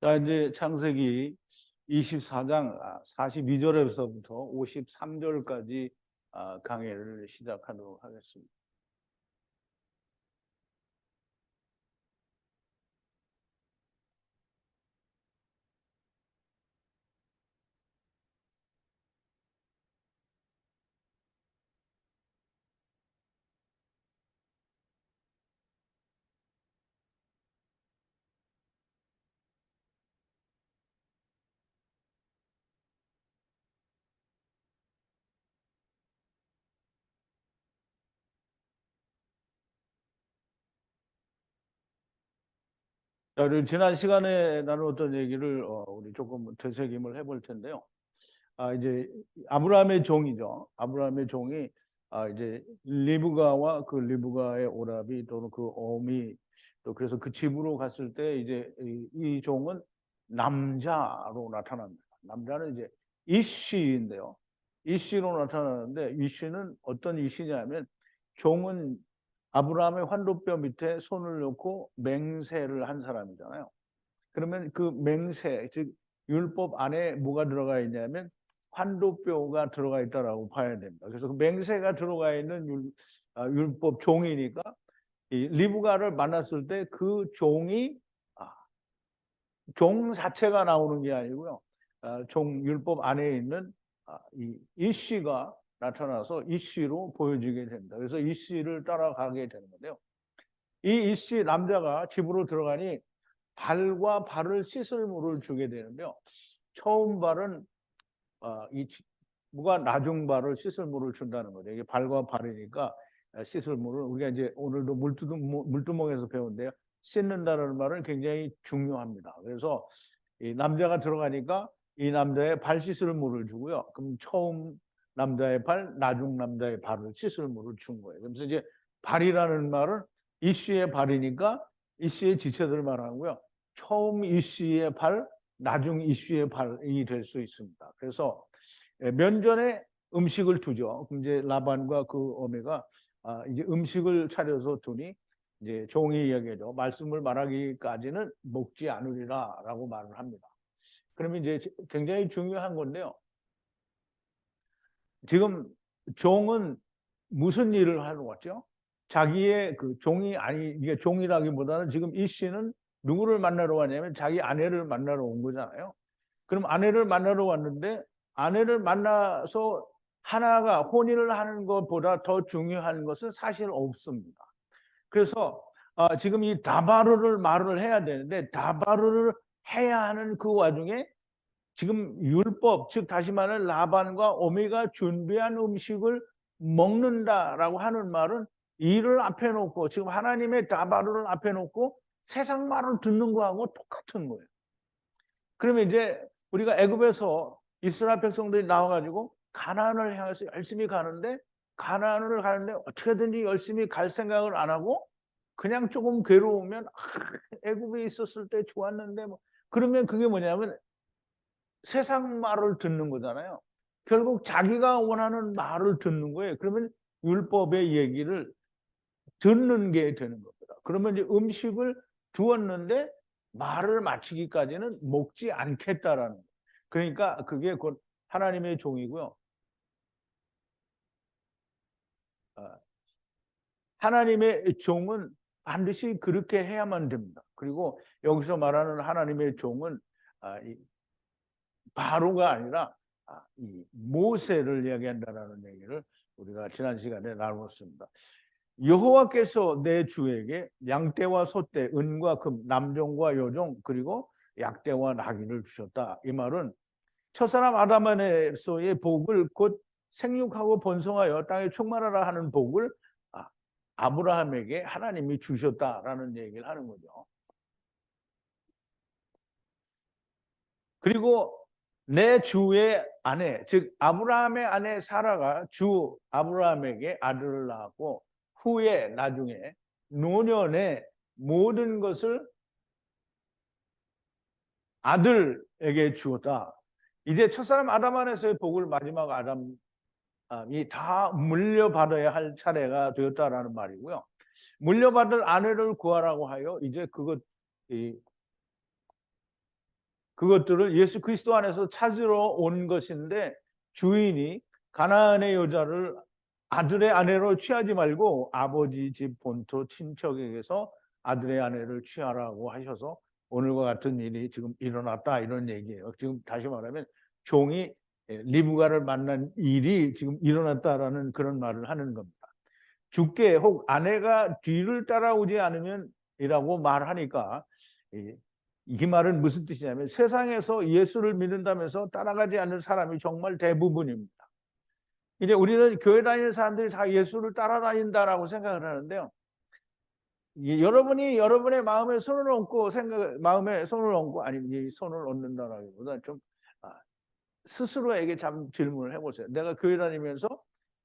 자, 이제 창세기 24장 42절에서부터 53절까지 강해를 시작하도록 하겠습니다. 자, 그리고 지난 시간에 나누었던 얘기를 우리 조금 되새김을 해볼 텐데요. 이제 아브라함의 종이죠. 아브라함의 종이 이제 리브가와 그 리브가의 오라비 또는 그 어미 또 그래서 그 집으로 갔을 때 이제 이 종은 남자로 나타납니다. 남자는 이제 이씨인데요. 이씨로 나타나는데 이씨는 어떤 이씨냐면 종은 아브라함의 환도뼈 밑에 손을 놓고 맹세를 한 사람이잖아요. 그러면 그 맹세, 즉 율법 안에 뭐가 들어가 있냐면 환도뼈가 들어가 있다라고 봐야 됩니다. 그래서 그 맹세가 들어가 있는 율법 종이니까 이 리브가를 만났을 때 그 종이 종 자체가 나오는 게 아니고요. 종 율법 안에 있는 이 씨가 나타나서 이 씨로 보여지게 됩니다. 그래서 이 씨를 따라가게 되는 건데요. 이 씨 남자가 집으로 들어가니 발과 발을 씻을 물을 주게 되는데요. 처음 발은 이 무가 나중 발을 씻을 물을 준다는 거죠. 이게 발과 발이니까 씻을 물을 우리가 이제 오늘도 물두멍에서 배운데요. 씻는다는 말은 굉장히 중요합니다. 그래서 이 남자가 들어가니까 이 남자의 발 씻을 물을 주고요. 그럼 처음 남자의 발, 나중 남자의 발을 씻을 물을 준 거예요. 그래서 이제 발이라는 말은 이씨의 발이니까 이씨의 지체들을 말하고요. 처음 이씨의 발, 나중 이씨의 발이 될 수 있습니다. 그래서 면전에 음식을 두죠. 그럼 이제 라반과 그 어미가 이제 음식을 차려서 두니 이제 종이 이야기죠. 말씀을 말하기까지는 먹지 않으리라라고 말을 합니다. 그러면 이제 굉장히 중요한 건데요. 지금 종은 무슨 일을 하러 왔죠? 자기의 그 종이 아니 이게 종이라기보다는 지금 이 씨는 누구를 만나러 왔냐면 자기 아내를 만나러 온 거잖아요. 그럼 아내를 만나러 왔는데 아내를 만나서 하나가 혼인을 하는 것보다 더 중요한 것은 사실 없습니다. 그래서 지금 이 다바르를 말을 해야 되는데 다바르를 해야 하는 그 와중에 지금 율법, 즉 다시 말하면 라반과 오미가 준비한 음식을 먹는다라고 하는 말은 이를 앞에 놓고 지금 하나님의 다바르를 앞에 놓고 세상 말을 듣는 거하고 똑같은 거예요. 그러면 이제 우리가 애굽에서 이스라엘 백성들이 나와가지고 가나안을 향해서 열심히 가는데 가나안을 가는데 어떻게든지 열심히 갈 생각을 안 하고 그냥 조금 괴로우면 애굽에 있었을 때 좋았는데 뭐 그러면 그게 뭐냐면 세상 말을 듣는 거잖아요. 결국 자기가 원하는 말을 듣는 거예요. 그러면 율법의 얘기를 듣는 게 되는 겁니다. 그러면 이제 음식을 두었는데 말을 마치기까지는 먹지 않겠다라는 거예요. 그러니까 그게 곧 하나님의 종이고요. 하나님의 종은 반드시 그렇게 해야만 됩니다. 그리고 여기서 말하는 하나님의 종은 바로가 아니라 이 모세를 이야기한다라는 얘기를 우리가 지난 시간에 나눴습니다. 여호와께서 내 주에게 양떼와 소떼, 은과 금, 남종과 여종 그리고 약떼와 나귀를 주셨다. 이 말은 첫사람 아담 안에서의 복을 곧 생육하고 번성하여 땅에 충만하라 하는 복을 아브라함에게 하나님이 주셨다라는 얘기를 하는 거죠. 그리고 내 주의 아내, 즉 아브라함의 아내 사라가 주 아브라함에게 아들을 낳았고 후에 나중에 노년에 모든 것을 아들에게 주었다. 이제 첫사람 아담 안에서의 복을 마지막 아담이 다 물려받아야 할 차례가 되었다라는 말이고요. 물려받을 아내를 구하라고 하여 이제 그것 그것들을 예수 그리스도 안에서 찾으러 온 것인데 주인이 가나안의 여자를 아들의 아내로 취하지 말고 아버지 집 본토 친척에게서 아들의 아내를 취하라고 하셔서 오늘과 같은 일이 지금 일어났다 이런 얘기예요. 지금 다시 말하면 종이 리브가를 만난 일이 지금 일어났다라는 그런 말을 하는 겁니다. 주께 혹 아내가 뒤를 따라오지 않으면 이라고 말하니까 이 말은 무슨 뜻이냐면 세상에서 예수를 믿는다면서 따라가지 않는 사람이 정말 대부분입니다. 이제 우리는 교회 다니는 사람들이 다 예수를 따라다닌다라고 생각을 하는데요. 여러분이 여러분의 마음에 손을 얹고 마음에 손을 얹고 아니면 손을 얹는다라기보다 좀 스스로에게 참 질문을 해보세요. 내가 교회 다니면서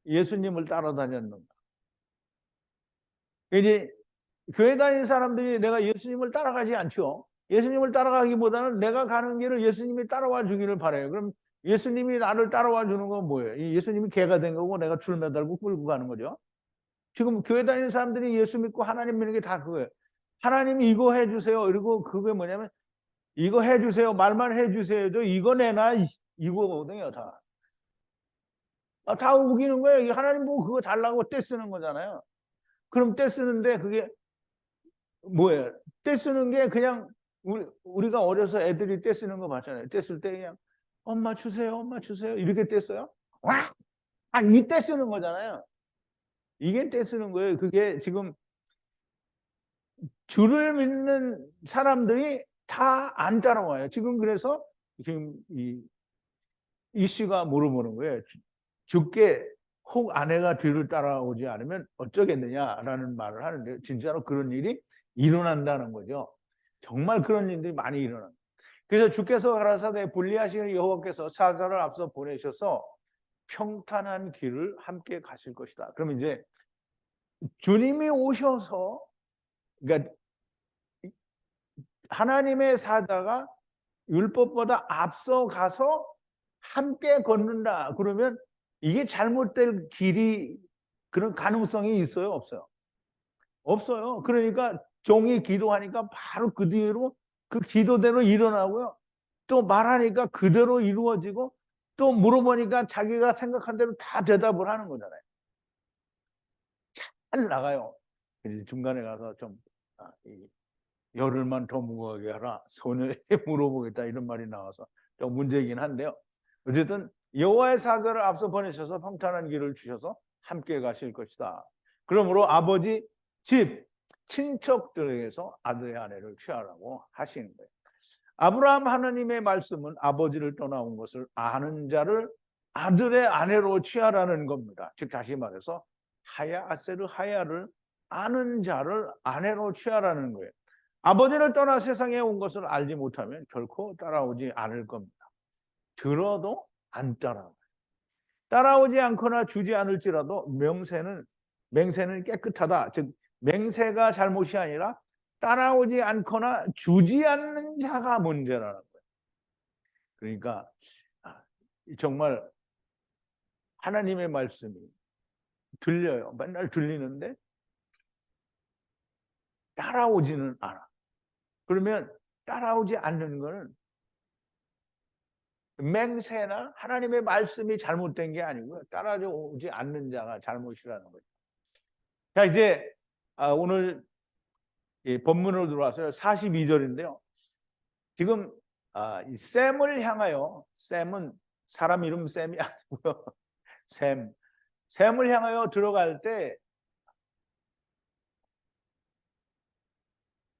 예수님을 따라다녔는가? 이제 교회 다니는 사람들이 내가 예수님을 따라가지 않죠. 예수님을 따라가기보다는 내가 가는 길을 예수님이 따라와 주기를 바라요. 그럼 예수님이 나를 따라와 주는 건 뭐예요? 예수님이 개가 된 거고 내가 줄 매달고 끌고 가는 거죠. 지금 교회 다니는 사람들이 예수 믿고 하나님 믿는 게 다 그거예요. 하나님이 이거 해주세요. 그리고 그게 뭐냐면 이거 해주세요. 말만 해주세요. 이거 내놔. 이거거든요. 다 우기는 거예요. 하나님 보고 그거 달라고 떼 쓰는 거잖아요. 그럼 떼 쓰는데 그게 뭐예요? 떼 쓰는 게 그냥 우리가 어려서 애들이 떼 쓰는 거 봤잖아요. 떼 쓸 때 그냥 엄마 주세요. 엄마 주세요. 이렇게 떼써요? 와! 이 떼 쓰는 거잖아요. 이게 떼 쓰는 거예요. 그게 지금 주를 믿는 사람들이 다 안 따라와요. 지금 그래서 지금 이 씨가 물어보는 거예요. 주께 혹 아내가 뒤를 따라오지 않으면 어쩌겠느냐라는 말을 하는데 진짜로 그런 일이 일어난다는 거죠. 정말 그런 일들이 많이 일어납니다. 그래서 주께서 가라사대 불리하시는 여호와께서 사자를 앞서 보내셔서 평탄한 길을 함께 가실 것이다. 그럼 이제 주님이 오셔서 그러니까 하나님의 사자가 율법보다 앞서 가서 함께 걷는다. 그러면 이게 잘못될 길이 그런 가능성이 있어요? 없어요? 없어요. 그러니까 종이 기도하니까 바로 그 뒤로 그 기도대로 일어나고요. 또 말하니까 그대로 이루어지고 또 물어보니까 자기가 생각한 대로 다 대답을 하는 거잖아요. 잘 나가요. 중간에 가서 좀 열흘만 더 무거워하게 하라. 소녀에게 물어보겠다 이런 말이 나와서 좀 문제이긴 한데요. 어쨌든 여호와의 사자를 앞서 보내셔서 평탄한 길을 주셔서 함께 가실 것이다. 그러므로 아버지 집 친척들에게서 아들의 아내를 취하라고 하시는 거예요. 아브라함 하나님의 말씀은 아버지를 떠나온 것을 아는 자를 아들의 아내로 취하라는 겁니다. 즉 다시 말해서 하야아세르 하야를 아는 자를 아내로 취하라는 거예요. 아버지를 떠나 세상에 온 것을 알지 못하면 결코 따라오지 않을 겁니다. 들어도 안 따라와요. 따라오지 않거나 주지 않을지라도 맹세는 깨끗하다. 즉 맹세가 잘못이 아니라 따라오지 않거나 주지 않는 자가 문제라는 거예요. 그러니까 정말 하나님의 말씀이 들려요. 맨날 들리는데 따라오지는 않아. 그러면 따라오지 않는 거는 맹세나 하나님의 말씀이 잘못된 게 아니고요. 따라오지 않는 자가 잘못이라는 거죠. 자, 이제 오늘 본문으로 들어와서요. 42절인데요. 지금 이 샘을 향하여, 샘은 사람 이름 샘이 아니고요. 샘을 향하여 들어갈 때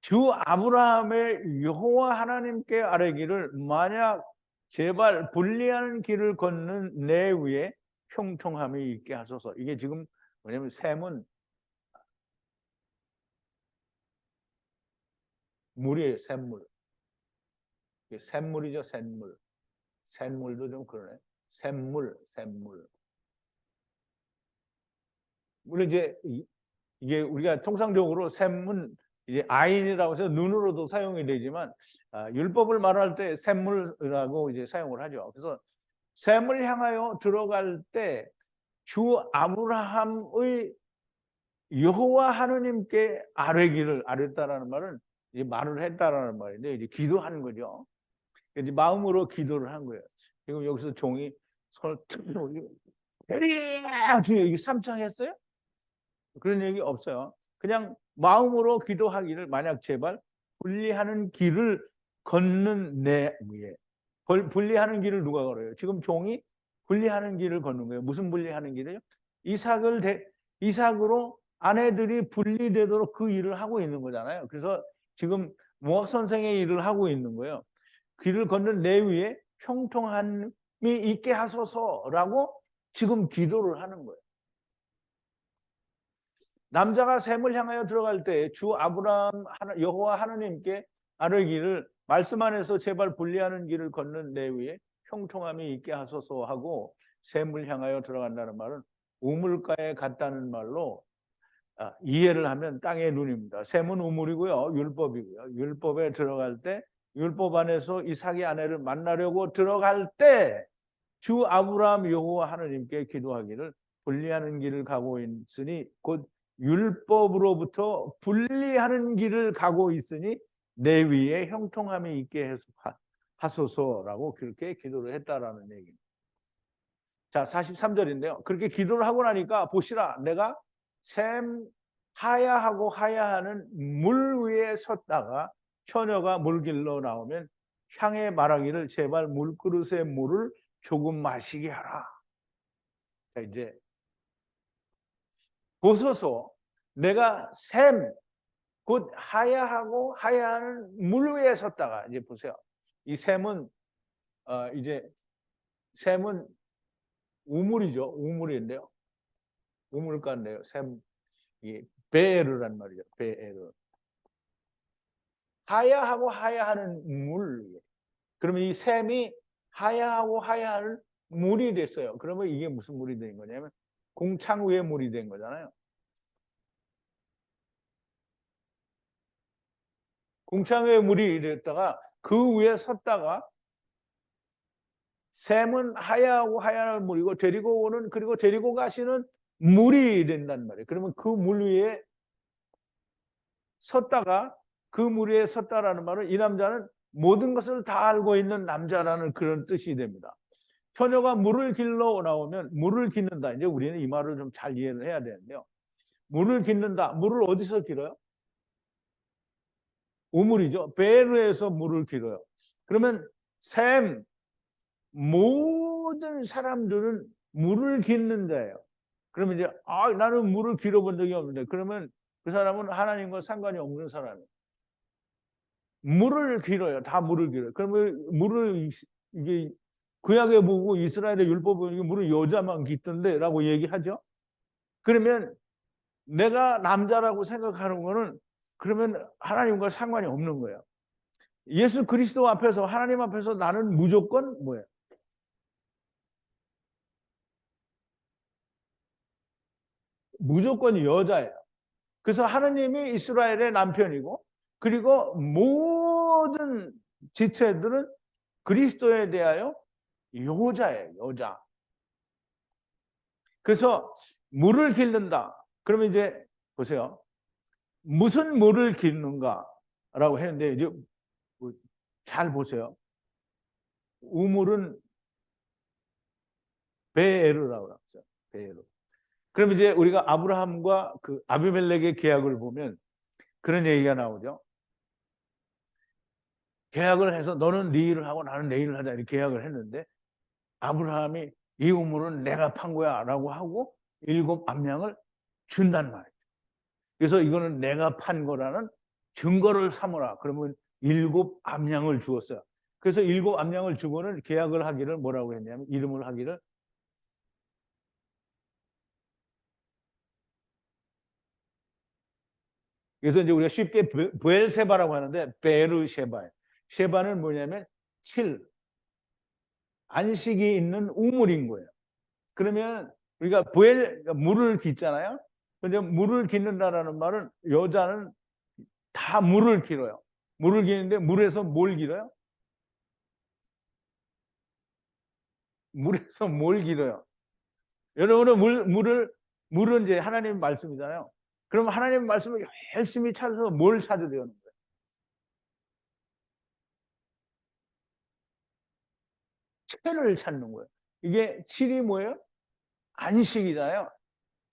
주 아브라함의 여호와 하나님께 아뢰기를 만약 제발 불리하는 길을 걷는 내 위에 형통함이 있게 하소서. 이게 지금 뭐냐면 샘은 물이에요. 샘물. 샘물이죠. 샘물. 샘물도 좀 그러네. 샘물. 물론 이제 이게 우리가 통상적으로 샘은 이제 아인이라고 해서 눈으로도 사용이 되지만 율법을 말할 때 샘물이라고 이제 사용을 하죠. 그래서 샘을 향하여 들어갈 때 주 아브라함의 여호와 하느님께 아뢰기를 아뢰다라는 말은 이제 말을 했다라는 말인데 이제 기도하는 거죠. 이제 마음으로 기도를 한 거예요. 지금 여기서 종이 손을 툭 올리고 이게 삼창했어요? 그런 얘기 없어요. 그냥 마음으로 기도하기를 만약 제발 분리하는 길을 걷는 내 위에 분리하는 길을 누가 걸어요? 지금 종이 분리하는 길을 걷는 거예요. 무슨 분리하는 길이에요? 이삭으로 아내들이 분리되도록 그 일을 하고 있는 거잖아요. 그래서 지금 모학 선생의 일을 하고 있는 거예요. 길을 걷는 내 위에 형통함이 있게 하소서라고 지금 기도를 하는 거예요. 남자가 셈을 향하여 들어갈 때 주 아브라함 여호와 하나님께 아뢰기를 말씀 안에서 제발 분리하는 길을 걷는 내 위에 형통함이 있게 하소서 하고 셈을 향하여 들어간다는 말은 우물가에 갔다는 말로 이해를 하면 땅의 눈입니다. 셈은 우물이고요. 율법이고요. 율법에 들어갈 때 율법 안에서 이삭의 아내를 만나려고 들어갈 때 주 아브라함 여호와 하나님께 기도하기를 분리하는 길을 가고 있으니 곧 율법으로부터 분리하는 길을 가고 있으니 내 위에 형통함이 있게 하소서라고 그렇게 기도를 했다라는 얘기입니다. 자, 43절인데요. 그렇게 기도를 하고 나니까 보시라, 내가 샘 하야하고 하야하는 물 위에 섰다가 처녀가 물길로 나오면 향해 말하기를 제발 물그릇에 물을 조금 마시게 하라. 자, 이제 보소서 내가 샘 곧 하야하고 하야하는 물 위에 섰다가 이제 보세요. 이 샘은 이제 샘은 우물이죠. 우물인데요. 우물가인데요. 샘 이 베에르란 말이죠. 베에르. 하야하고 하야하는 물 위에. 그러면 이 샘이 하야하고 하야하는 물이 됐어요. 그러면 이게 무슨 물이 된 거냐면 공창 위에 물이 된 거잖아요. 공창 위에 물이 됐다가 그 위에 섰다가 샘은 하야하고 하야하는 물이고 데리고 오는 그리고 데리고 가시는 물이 된단 말이에요. 그러면 그 물 위에 섰다가 그 물 위에 섰다라는 말은 이 남자는 모든 것을 다 알고 있는 남자라는 그런 뜻이 됩니다. 처녀가 물을 길러 나오면 물을 깃는다. 이제 우리는 이 말을 좀 잘 이해를 해야 되는데요. 물을 깃는다. 물을 어디서 길어요? 우물이죠. 베르에서 물을 길어요. 그러면 샘 모든 사람들은 물을 깃는 자예요. 그러면 이제 나는 물을 길어본 적이 없는데 그러면 그 사람은 하나님과 상관이 없는 사람이에요. 물을 길어요. 다 물을 길어요. 그러면 물을 이게 구약에 보고 이스라엘의 율법을 물을 여자만 깃던데라고 얘기하죠. 그러면 내가 남자라고 생각하는 거는 그러면 하나님과 상관이 없는 거예요. 예수 그리스도 앞에서 하나님 앞에서 나는 무조건 뭐예요? 무조건 여자예요. 그래서 하나님이 이스라엘의 남편이고 그리고 모든 지체들은 그리스도에 대하여 여자예요. 여자. 그래서 물을 길른다. 그러면 이제 보세요. 무슨 물을 길는가라고 했는데 이제 잘 보세요. 우물은 베에르라고 하죠. 베에르. 그럼 이제 우리가 아브라함과 그 아비멜렉의 계약을 보면 그런 얘기가 나오죠. 계약을 해서 너는 네 일을 하고 나는 내 일을 하자 이렇게 계약을 했는데 아브라함이 이 우물은 내가 판 거야 라고 하고 7 암양을 준단 말이죠. 그래서 이거는 내가 판 거라는 증거를 삼으라. 그러면 7 암양을 주었어요. 그래서 7 암양을 주고는 계약을 하기를 뭐라고 했냐면 이름을 하기를 그래서 이제 우리가 쉽게 부엘세바라고 하는데 베르쉐바예요. 쉐바는 뭐냐면 7 안식이 있는 우물인 거예요. 그러면 우리가 물을 깃잖아요. 근데 물을 깃는다라는 말은 여자는 다 물을 길어요. 물을 기는데 물에서 뭘 길어요? 물에서 뭘 길어요? 여러분은 물은 이제 하나님 말씀이잖아요. 그러면 하나님 말씀을 열심히 찾아서 뭘 찾으려는 거예요? 쾌를 찾는 거예요. 이게 7이 뭐예요? 안식이잖아요.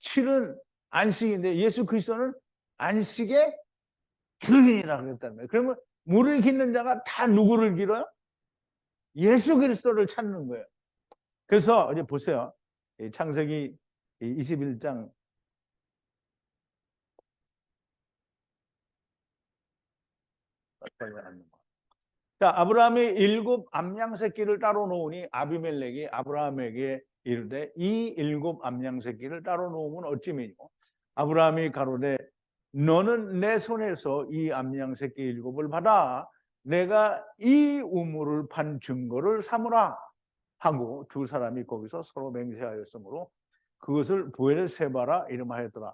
7은 안식인데 예수 그리스도는 안식의 주인이라고 그랬단 말이에요. 그러면 물을 깃는 자가 다 누구를 길어요? 예수 그리스도를 찾는 거예요. 그래서 이제 보세요. 창세기 21장 자, 아브라함이 7 암양 새끼를 따로 놓으니 아비멜렉이 아브라함에게 이르되 이 7 암양 새끼를 따로 놓으면 어찌미뇨? 아브라함이 가로되 너는 내 손에서 이 암양 새끼 7을 받아 내가 이 우물을 판 증거를 삼으라 하고 두 사람이 거기서 서로 맹세하였으므로 그것을 부엘세바라 이름하였더라.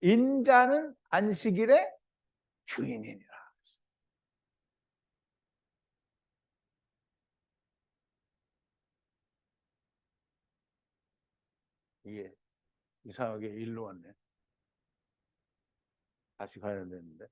인자는 안식일의 주인이니라. 이게 이상하게 일로 왔네. 다시 가야 되는데.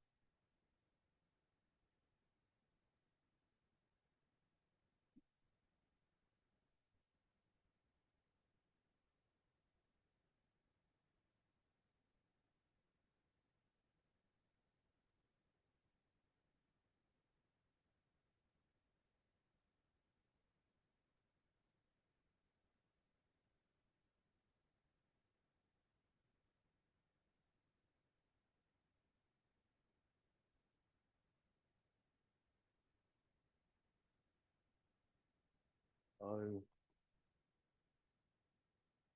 아유,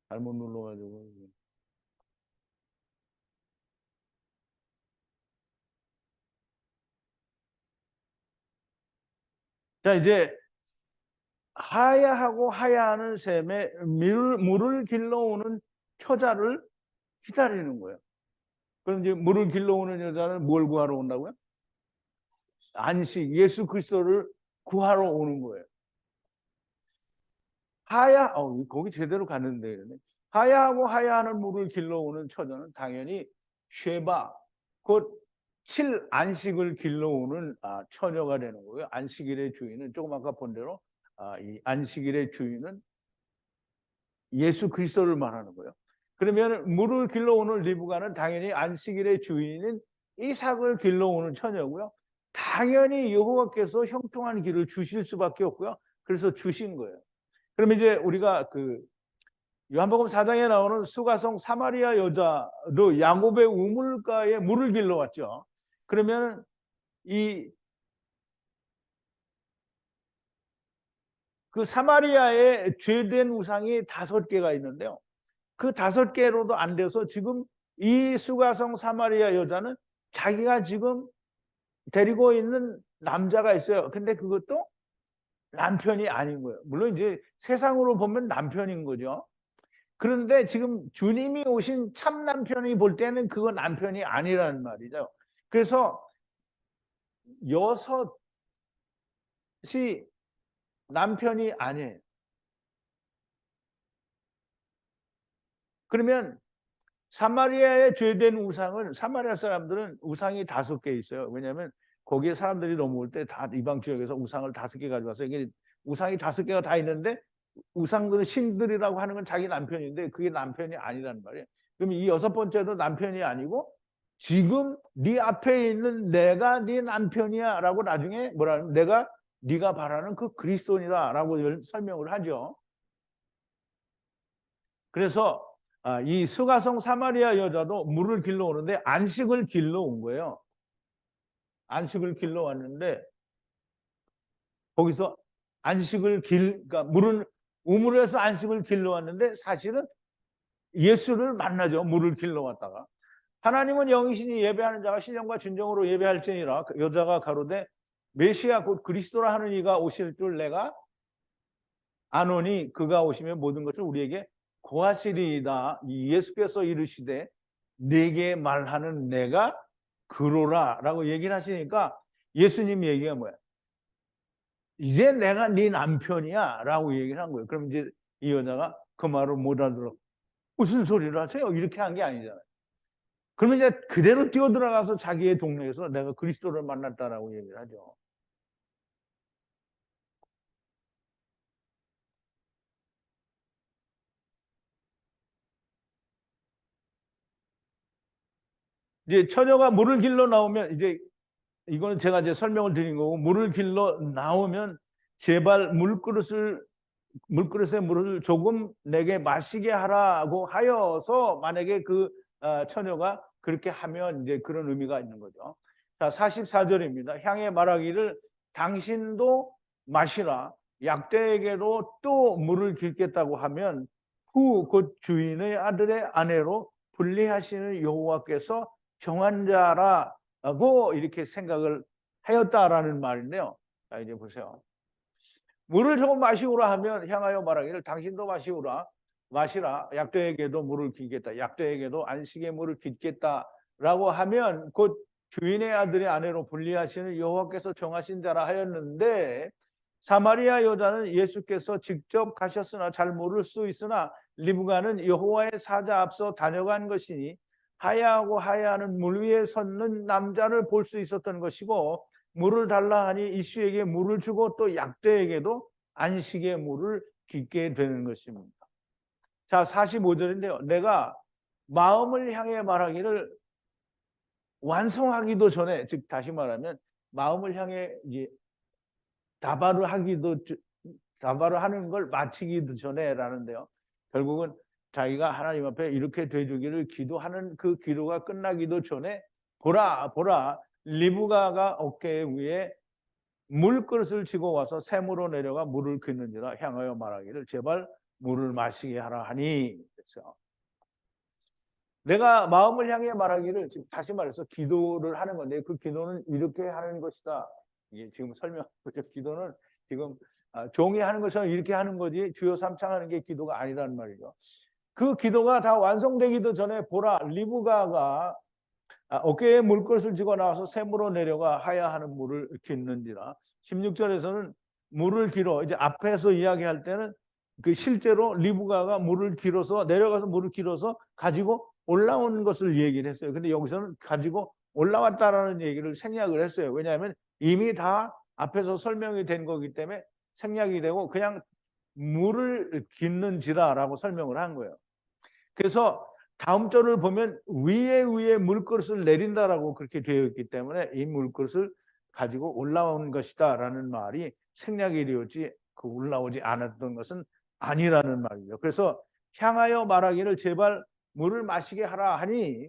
잘못 눌러가지고. 자, 이제 하야하고 하야하는 셈에 물을 길러오는 처자를 기다리는 거예요. 그럼 이제 물을 길러오는 여자는 뭘 구하러 온다고요? 안식, 예수 그리스도를 구하러 오는 거예요. 거기 제대로 갔는데. 하야하고 하야하는 물을 길러오는 처자는 당연히 쉐바, 곧 7 안식을 길러오는 처녀가 되는 거예요. 안식일의 주인은 조금 아까 본 대로 이 안식일의 주인은 예수 그리스도를 말하는 거예요. 그러면 물을 길러오는 리브가는 당연히 안식일의 주인인 이삭을 길러오는 처녀고요. 당연히 여호와께서 형통한 길을 주실 수밖에 없고요. 그래서 주신 거예요. 그러면 이제 우리가 그 요한복음 4장에 나오는 수가성 사마리아 여자도 야곱의 우물가에 물을 길러왔죠. 그러면 이 그 사마리아에 죄된 우상이 5개가 있는데요. 그 5개로도 안 돼서 지금 이 수가성 사마리아 여자는 자기가 지금 데리고 있는 남자가 있어요. 근데 그것도 남편이 아닌 거예요. 물론 이제 세상으로 보면 남편인 거죠. 그런데 지금 주님이 오신 참 남편이 볼 때는 그거 남편이 아니라는 말이죠. 그래서 6이 남편이 아니에요. 그러면 사마리아에 죄된 우상은 사마리아 사람들은 우상이 5개 있어요. 왜냐하면 거기에 사람들이 넘어올 때 다 이방 지역에서 우상을 5개 가져와서 이게 우상이 5개가 다 있는데 우상들은 신들이라고 하는 건 자기 남편인데 그게 남편이 아니라는 말이에요. 그럼 이 6번째도 남편이 아니고 지금 네 앞에 있는 내가 네 남편이야라고 나중에 뭐라는 내가 네가 바라는 그 그리스도니다라고 설명을 하죠. 그래서 이 수가성 사마리아 여자도 물을 길러 오는데 안식을 길러 온 거예요. 안식을 길러 왔는데 거기서 그러니까 물은 우물에서 안식을 길러 왔는데 사실은 예수를 만나죠. 물을 길러 왔다가 하나님은 영이시니 예배하는 자가 신령과 진정으로 예배할지니라. 여자가 가로되 메시아 곧 그리스도라 하는 이가 오실 줄 내가 아노니 그가 오시면 모든 것을 우리에게 고하시리이다. 예수께서 이르시되 네게 말하는 내가 그로라라고 얘기를 하시니까 예수님 얘기가 뭐야? 이제 내가 네 남편이야라고 얘기를 한 거예요. 그럼 이제 이 여자가 그 말을 못 알아들어. 무슨 소리를 하세요? 이렇게 한 게 아니잖아요. 그러면 이제 그대로 뛰어들어가서 자기의 동네에서 내가 그리스도를 만났다라고 얘기를 하죠. 이제 처녀가 물을 길러 나오면 이제 이거는 제가 이제 설명을 드린 거고, 물을 길러 나오면 제발 물그릇에 물을 조금 내게 마시게 하라고 하여서, 만약에 그 처녀가 그렇게 하면 이제 그런 의미가 있는 거죠. 자, 44절입니다. 향해 말하기를 당신도 마시라. 약대에게도 또 물을 길겠다고 하면 후 곧 주인의 아들의 아내로 분리하시는 여호와께서 정한 자라고 이렇게 생각을 하였다라는 말인데요. 자, 이제 보세요. 물을 조금 마시오라 하면 향하여 말하기를 당신도 마시라. 약대에게도 물을 길겠다. 약대에게도 안식의 물을 길겠다라고 하면 곧 주인의 아들의 아내로 분리하시는 여호와께서 정하신 자라 하였는데, 사마리아 여자는 예수께서 직접 가셨으나 잘 모를 수 있으나 리브가는 여호와의 사자 앞서 다녀간 것이니 하야하고 하야하는 물 위에 섰는 남자를 볼 수 있었던 것이고, 물을 달라 하니 이슈에게 물을 주고 또 약대에게도 안식의 물을 깃게 되는 것입니다. 자, 45절인데요. 내가 마음을 향해 말하기를 완성하기도 전에, 즉 다시 말하면 마음을 향해 이제 다발을 하는 걸 마치기도 전에라는데요. 결국은 자기가 하나님 앞에 이렇게 되주기를 기도하는 그 기도가 끝나기도 전에 보라 리브가가 어깨 위에 물그릇을 지고 와서 샘으로 내려가 물을 긋는지라 향하여 말하기를 제발 물을 마시게 하라 하니. 그렇죠? 내가 마음을 향해 말하기를, 지금 다시 말해서 기도를 하는 건데 그 기도는 이렇게 하는 것이다. 이게 지금 설명하죠. 기도는 지금 종이 하는 것처럼 이렇게 하는 거지 주여 삼창하는 게 기도가 아니라는 말이죠. 그 기도가 다 완성되기도 전에 보라 리브가가 어깨에 물그릇을 쥐고 나와서 샘으로 내려가 하야하는 물을 깃는지라. 16절에서는 물을 길어, 이제 앞에서 이야기할 때는 그 실제로 리브가가 물을 길어서 내려가서 물을 길어서 가지고 올라오는 것을 얘기를 했어요. 근데 여기서는 가지고 올라왔다라는 얘기를 생략을 했어요. 왜냐하면 이미 다 앞에서 설명이 된 거기 때문에 생략이 되고 그냥 물을 깃는지라라고 설명을 한 거예요. 그래서 다음 절을 보면 위에 물그릇을 내린다라고 그렇게 되어 있기 때문에 이 물그릇을 가지고 올라오는 것이다라는 말이 생략이 되었지 그 올라오지 않았던 것은 아니라는 말이죠. 그래서 향하여 말하기를 제발 물을 마시게 하라 하니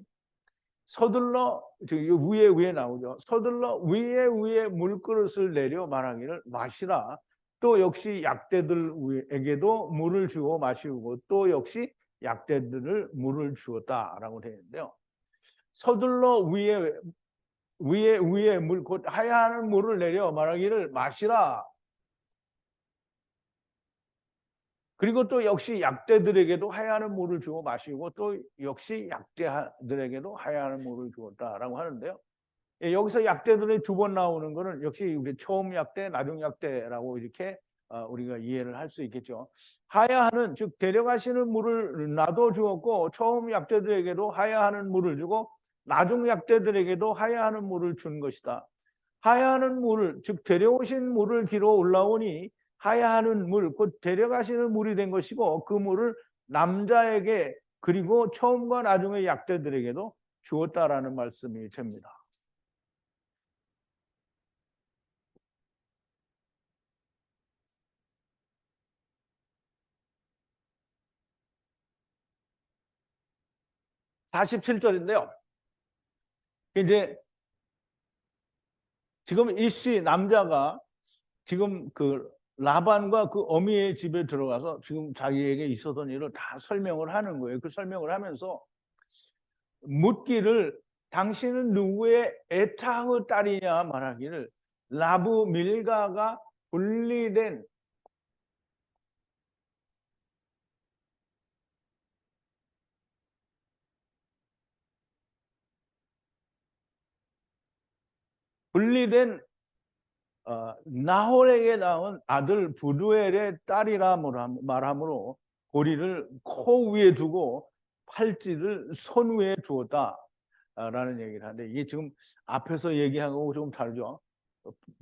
서둘러, 위에 나오죠. 서둘러 위에 물그릇을 내려 말하기를 마시라. 또 역시 약대들에게도 물을 주고 마시고 또 역시 약대들을 물을 주었다라고 되어 있는데요. 서둘러 위에 물, 곧 하야하는 물을 내려 말하기를 마시라. 그리고 또 역시 약대들에게도 하야하는 물을 주고 마시고 또 역시 약대들에게도 하야하는 물을 주었다라고 하는데요. 여기서 약대들이 두 번 나오는 것은 역시 우리 처음 약대, 나중 약대라고 이렇게 우리가 이해를 할 수 있겠죠. 하야하는, 즉 데려가시는 물을 나도 주었고 처음 약대들에게도 하야하는 물을 주고 나중 약대들에게도 하야하는 물을 준 것이다. 하야하는 물을, 즉 데려오신 물을 길어 올라오니 하야하는 물, 곧 데려가시는 물이 된 것이고 그 물을 남자에게 그리고 처음과 나중의 약대들에게도 주었다라는 말씀이 됩니다. (47절인데요) 이제 지금 이씨 남자가 지금 그 라반과 그 어미의 집에 들어가서 지금 자기에게 있었던 일을 다 설명을 하는 거예요. 그 설명을 하면서 묻기를 당신은 누구의 에타의 딸이냐 말하기를 라브 밀가가 분리된 나홀에게 낳은 아들 부두엘의 딸이라 말하므로 고리를 코 위에 두고 팔찌를 손 위에 두었다라는 얘기를 하는데 이게 지금 앞에서 얘기한 거하고 조금 다르죠.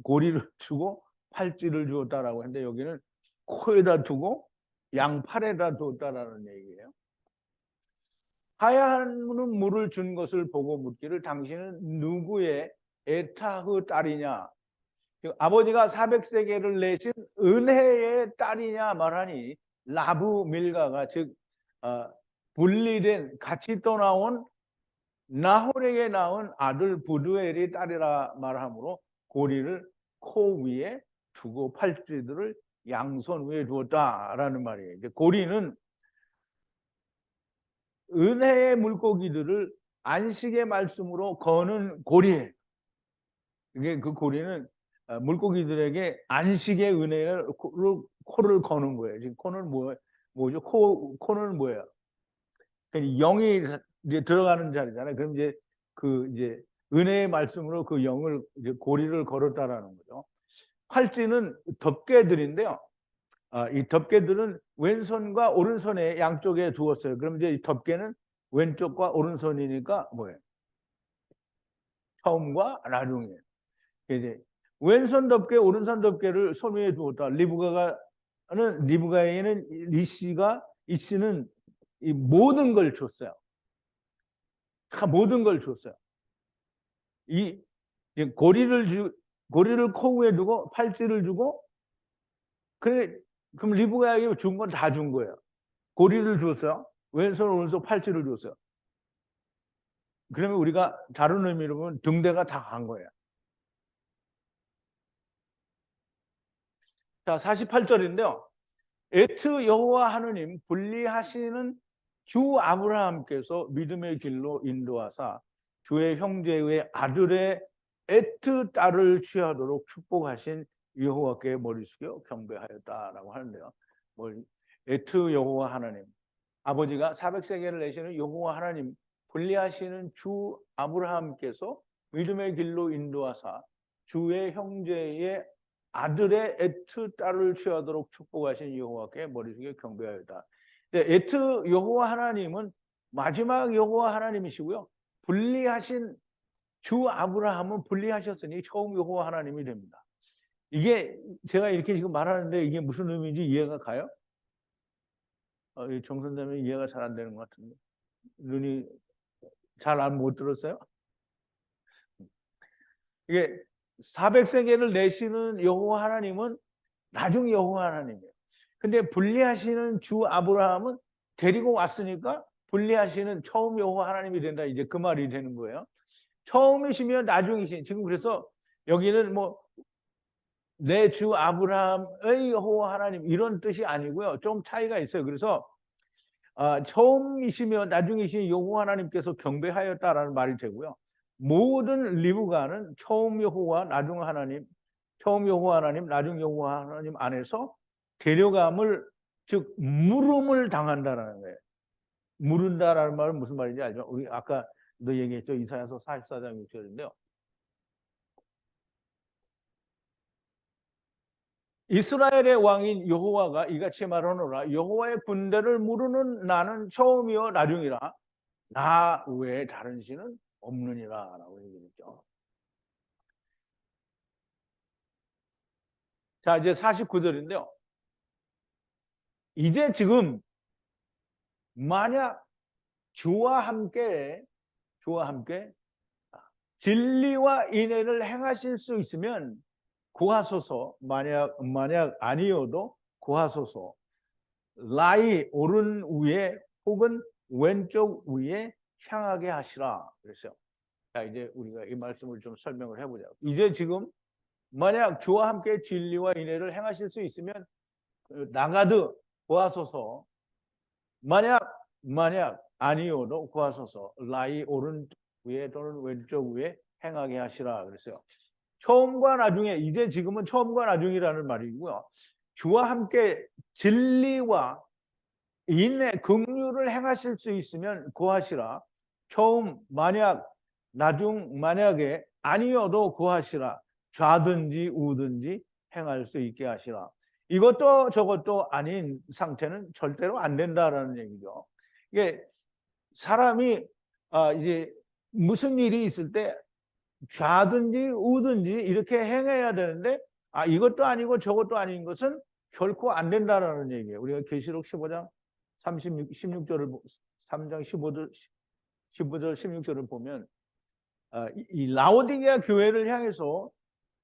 고리를 주고 팔찌를 주었다라고 했는데 여기는 코에다 두고 양팔에다 두었다라는 얘기예요. 하얀 물을 준 것을 보고 묻기를 당신은 누구의 에타흐 딸이냐? 아버지가 400세겔을 내신 은혜의 딸이냐 말하니 라브 밀가가 즉 분리된 같이 떠나온 나홀에게 낳은 아들 부두엘이 딸이라 말하므로 고리를 코 위에 두고 팔찌들을 양손 위에 두었다라는 말이에요. 이제 고리는 은혜의 물고기들을 안식의 말씀으로 거는 고리예요. 이게 그 고리는 물고기들에게 안식의 은혜를 코를 거는 거예요. 지금 코는 뭐죠? 코는 뭐예요? 영이 이제 들어가는 자리잖아요. 그럼 이제 은혜의 말씀으로 그 영을 이제 고리를 걸었다라는 거죠. 팔찌는 덮개들인데요. 이 덮개들은 왼손과 오른손의 양쪽에 두었어요. 그럼 이제 이 덮개는 왼쪽과 오른손이니까 뭐예요? 처음과 나중이에요. 이제 왼손 덮개, 오른손 덮개를 손 위에 두었다. 리브가에는 이 씨는 이 모든 걸 줬어요. 다 모든 걸 줬어요. 이 고리를 코 위에 두고 팔찌를 주고 그럼 리브가에게 준 건 다 준 거예요. 고리를 줬어요. 왼손 오른손 팔찌를 줬어요. 그러면 우리가 다른 의미로 보면 등대가 다 간 거예요. 자, 48절인데요. 에트 여호와 하느님 분리하시는 주 아브라함께서 믿음의 길로 인도하사 주의 형제의 아들의 에트 딸을 취하도록 축복하신 여호와께 머리 숙여 경배하였다라고 하는데요. 에트 여호와 하나님, 아버지가 400세겔을 내시는 여호와 하나님 분리하시는 주 아브라함께서 믿음의 길로 인도하사 주의 형제의 아들의 에트 딸을 취하도록 축복하신 여호와께 머리 숙여 경배하였다. 에트 여호와 하나님은 마지막 여호와 하나님이시고요. 분리하신 주 아브라함은 분리하셨으니 처음 여호와 하나님이 됩니다. 이게 제가 이렇게 지금 말하는데 이게 무슨 의미인지 이해가 가요? 정 선생님 이해가 잘 안 되는 것 같은데 눈이 잘 안 못 들었어요? 이게 400세겔을 내시는 여호와 하나님은 나중 여호와 하나님이에요. 근데 분리하시는 주 아브라함은 데리고 왔으니까 분리하시는 처음 여호와 하나님이 된다. 이제 그 말이 되는 거예요. 처음이시면 나중이신. 지금 그래서 여기는 내 주 아브라함의 여호와 하나님 이런 뜻이 아니고요. 좀 차이가 있어요. 그래서 처음이시며 나중이신 여호와 하나님께서 경배하였다라는 말이 되고요. 모든 리브가는 처음 여호와 나중 하나님, 처음 여호와 하나님, 나중 여호와 하나님 안에서 데려감을 즉 물음을 당한다라는 거예요. 물은다라는 말은 무슨 말인지 알죠? 우리 아까 너 얘기했죠. 이사야서 44장 6절인데요. 이스라엘의 왕인 여호와가 이같이 말하노라. 여호와의 군대를 무르는 나는 처음이요 나중이라. 나 외에 다른 신은 없느니라 라고 얘기했죠. 자, 이제 49절인데요. 이제 지금 만약 주와 함께 진리와 인애를 행하실 수 있으면 구하소서. 만약 아니어도 구하소서. 라이 오른 위에 혹은 왼쪽 위에 향하게 하시라 그랬어요. 자, 이제 우리가 이 말씀을 좀 설명을 해보자. 이제 지금 만약 주와 함께 진리와 인애를 행하실 수 있으면 나가드 구하소서. 만약 아니어도 구하소서. 라이 오른 위에 또는 왼쪽 위에 행하게 하시라 그랬어요. 처음과 나중에 이제 지금은 처음과 나중이라는 말이고요. 주와 함께 진리와 인내 긍휼을 행하실 수 있으면 구하시라. 처음 만약에 아니어도 구하시라. 좌든지 우든지 행할 수 있게 하시라. 이것도 저것도 아닌 상태는 절대로 안 된다라는 얘기죠. 이게 사람이 이제 무슨 일이 있을 때 좌든지 우든지 이렇게 행해야 되는데 이것도 아니고 저것도 아닌 것은 결코 안 된다라는 얘기예요. 우리가 계시록 15장 16절을 3장 15절 15절, 16절을 보면 이 라오디게아 교회를 향해서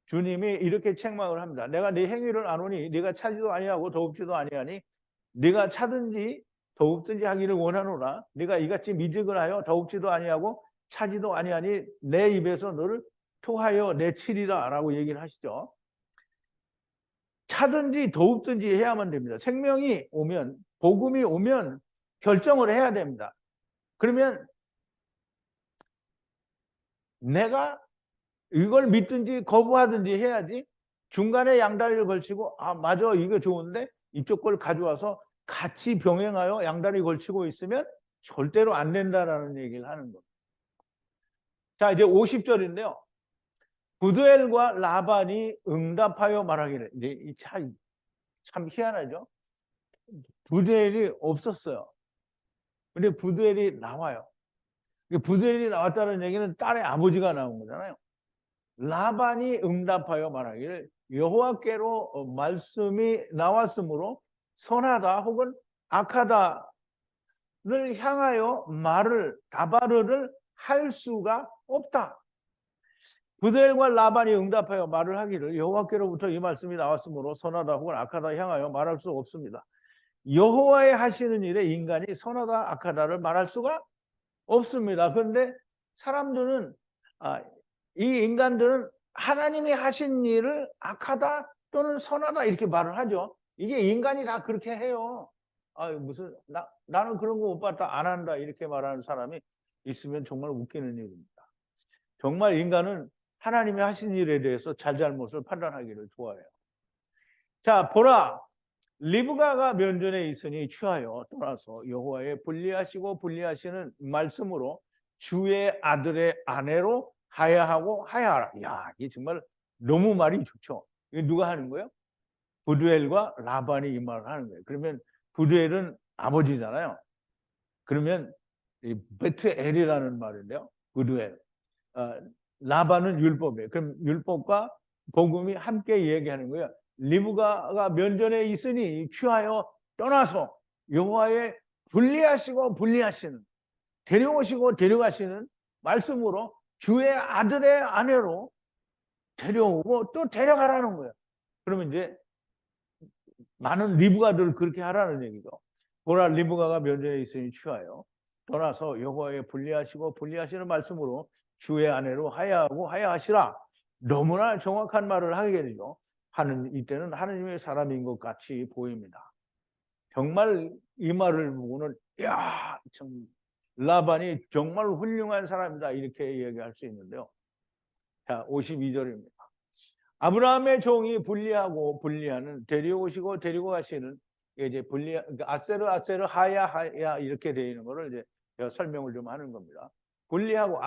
주님이 이렇게 책망을 합니다. 내가 네 행위를 아노니 네가 차지도 아니하고 더웁지도 아니하니 네가 차든지 더웁든지 하기를 원하노라. 네가 이같이 미적을 하여 더웁지도 아니하고 차지도 아니하니 내 입에서 너를 토하여 내치리라 라고 얘기를 하시죠. 차든지 더웁든지 해야만 됩니다. 생명이 오면, 복음이 오면 결정을 해야 됩니다. 그러면 내가 이걸 믿든지 거부하든지 해야지 중간에 양다리를 걸치고 맞아 이거 좋은데 이쪽 걸 가져와서 같이 병행하여 양다리 걸치고 있으면 절대로 안 된다라는 얘기를 하는 겁니다. 자, 이제 50절인데요. 부두엘과 라반이 응답하여 말하기를, 이제 이 참 희한하죠. 부두엘이 없었어요. 근데 부두엘이 나와요. 부두엘이 나왔다는 얘기는 딸의 아버지가 나온 거잖아요. 라반이 응답하여 말하기를 여호와께로 말씀이 나왔으므로 선하다 혹은 악하다를 향하여 다바르를 할 수가 없다. 부두엘과 라반이 응답하여 말을 하기를 여호와께로부터 이 말씀이 나왔으므로 선하다 혹은 악하다 향하여 말할 수 없습니다. 여호와의 하시는 일에 인간이 선하다 악하다를 말할 수가 없습니다. 그런데 사람들은 이 인간들은 하나님이 하신 일을 악하다 또는 선하다 이렇게 말을 하죠. 이게 인간이 다 그렇게 해요. 나는 그런 거 못 봤다 안 한다 이렇게 말하는 사람이 있으면 정말 웃기는 일입니다. 정말 인간은 하나님이 하신 일에 대해서 잘잘못을 판단하기를 좋아해요. 자, 보라 리브가가 면전에 있으니 취하여 떠나서 여호와의 불리하시고 불리하시는 말씀으로 주의 아들의 아내로 하야하고 하야하라. 야, 이게 정말 너무 말이 좋죠. 이게 누가 하는 거예요? 부두엘과 라반이 이 말을 하는 거예요. 그러면 부두엘은 아버지잖아요. 그러면 이 베트엘이라는 말인데요. 부두엘. 라반은 율법이에요. 그럼 율법과 복음이 함께 얘기하는 거예요. 리브가가 면전에 있으니 취하여 떠나서 여호와의 불리하시고 불리하시는 데려오시고 데려가시는 말씀으로 주의 아들의 아내로 데려오고 또 데려가라는 거예요. 그러면 이제 많은 리브가들 그렇게 하라는 얘기죠. 보라 리브가가 면전에 있으니 취하여 떠나서 여호와의 불리하시고 불리하시는 말씀으로 주의 아내로 하야하고 하야하시라. 너무나 정확한 말을 하게 되죠. 이때는 하느님의 사람인 것 같이 보입니다. 정말 이 말을 보고는 참 라반이 정말 훌륭한 사람이다 이렇게 얘기할 수 있는데요. 자, 52절입니다. 아브라함의 종이 분리하고 분리하는 데려오시고 데리고 가시는 이제 아세르 하야 이렇게 되어 있는 거를 이제 제가 설명을 좀 하는 겁니다. 분리하고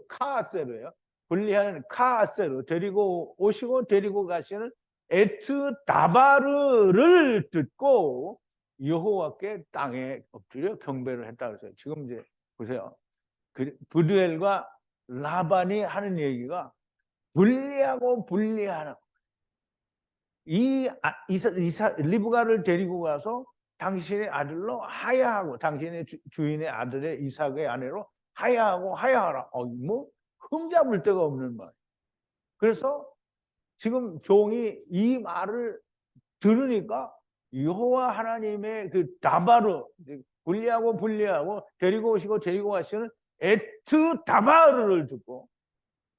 카아세르예요. 분리하는 카아세르 데리고 오시고 데리고 가시는 에트 다바르를 듣고 여호와께 땅에 엎드려 경배를 했다 그랬어요. 지금 이제 보세요. 부두엘과 라반이 하는 얘기가 분리하고 분리하는 리브가를 데리고 가서 당신의 아들로 하야하고 당신의 주인의 아들의 이삭의 아내로 하야하고 하야하라. 뭐 흠잡을 데가 없는 말. 그래서 지금 종이 이 말을 들으니까 여호와 하나님의 그 다바르 분리하고 데리고 오시고 데리고 가시는 에트 다바르를 듣고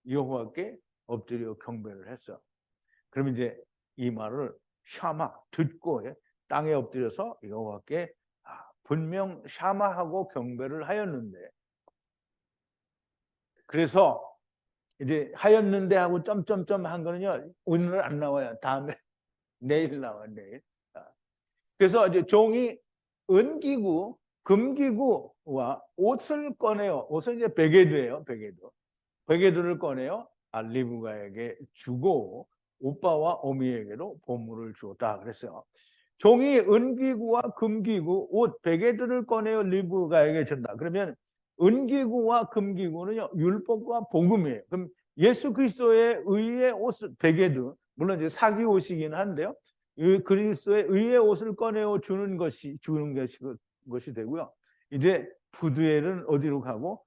여호와께 엎드려 경배를 했어. 그러면 이제 이 말을 샤마 듣고 땅에 엎드려서 여호와께 분명 샤마하고 경배를 하였는데, 그래서 이제 하였는데 하고 점점점 한 거는요 오늘 안 나와요. 다음에 내일 나와 내일. 그래서 이제 종이 은기구 금기구와 옷을 꺼내요. 옷은 이제 베게드예요. 베게드를 꺼내요. 리브가에게 주고 오빠와 어미에게도 보물을 주었다 그랬어요. 종이 은기구와 금기구 옷 베게드를 꺼내어 리브가에게 준다. 그러면 은기구와 금기구는요 율법과 복음이에요. 그럼 예수 그리스도의 의의 옷 베게드, 물론 이제 사기 옷이긴 한데요. 그리스도의 의의 옷을 꺼내어 주는 것이 되고요. 이제 부두엘은 어디로 가고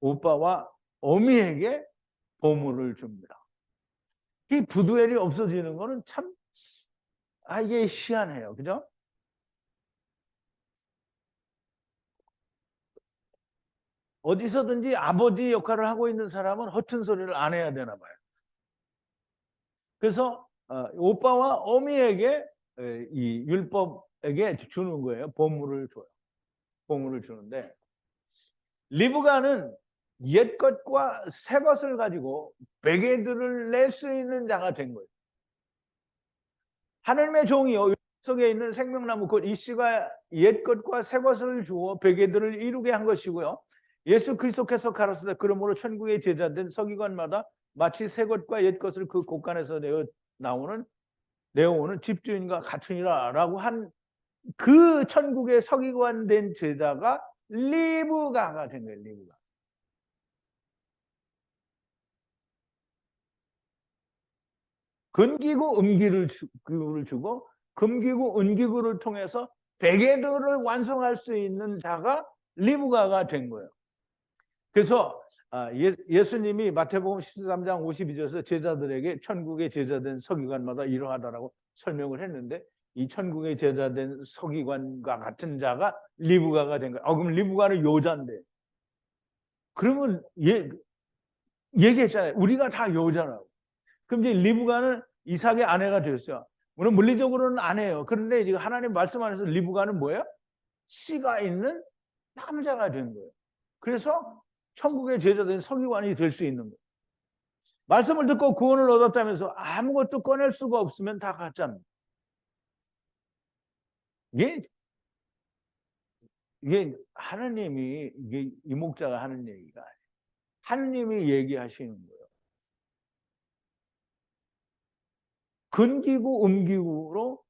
오빠와 어미에게 보물을 줍니다. 이 부두엘이 없어지는 거는 참, 이게 희한해요. 그죠? 어디서든지 아버지 역할을 하고 있는 사람은 허튼 소리를 안 해야 되나 봐요. 그래서 오빠와 어미에게 이 율법에게 주는 거예요. 보물을 줘요. 보물을 주는데 리브가는 옛 것과 새 것을 가지고 베개들을 낼 수 있는 자가 된 거예요. 하나님의 종이요 속에 있는 생명나무 곧 이씨가 옛 것과 새 것을 주어 베개들을 이루게 한 것이고요. 예수 그리스도께서 가라사대 그러므로 천국의 제자된 서기관마다 마치 새 것과 옛 것을 그 곳간에서 내어오는 집주인과 같으니라라고 한 그 천국의 서기관 된 제자가 리브가가 된 거예요. 리브가. 근기구 음기를 주고 금기구 은기구를 통해서 베개들을 완성할 수 있는 자가 리브가가 된 거예요. 그래서 예수님이 마태복음 13장 52절에서 제자들에게 천국의 제자된 서기관마다 이러하다라고 설명을 했는데 이 천국의 제자된 서기관과 같은 자가 리브가가 된 거예요. 그럼 리브가는 여자인데 그러면 얘기했잖아요. 우리가 다 여자라고. 그럼 이제 리브가는 이삭의 아내가 되었어요. 물론 물리적으로는 아내예요. 그런데 이제 하나님 말씀 안에서 리브가는 뭐예요? 씨가 있는 남자가 된 거예요. 그래서 천국의 제자된 서기관이 될 수 있는 거예요. 말씀을 듣고 구원을 얻었다면서 아무것도 꺼낼 수가 없으면 다 가짜입니다. 이게 하나님이 이 목자가 하는 얘기가 아니에요. 하나님이 얘기하시는 거예요. 근기구 음기구로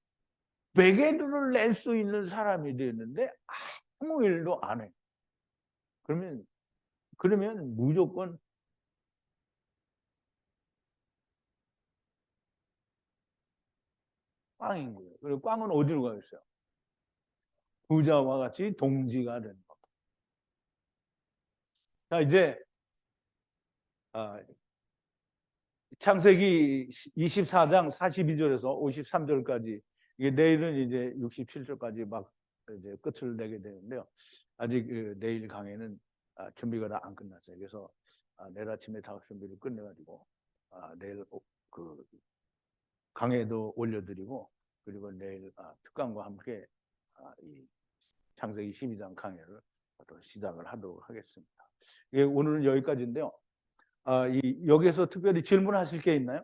베개들을 낼 수 있는 사람이 되는데 아무 일도 안 해. 그러면 무조건 꽝인 거예요. 그리고 꽝은 어디로 가겠어요? 부자와 같이 동지가 되는 거. 자, 이제 창세기 24장 42절에서 53절까지 이게 내일은 이제 67절까지 막 이제 끝을 내게 되는데요. 아직 내일 강의는 준비가 다 안 끝났어요. 그래서 내일 아침에 작업 준비를 끝내가지고 내일 그 강의도 올려드리고 그리고 내일 특강과 함께 이 창세기 12장 강의를 또 시작을 하도록 하겠습니다. 오늘은 여기까지인데요. 여기서 특별히 질문하실 게 있나요?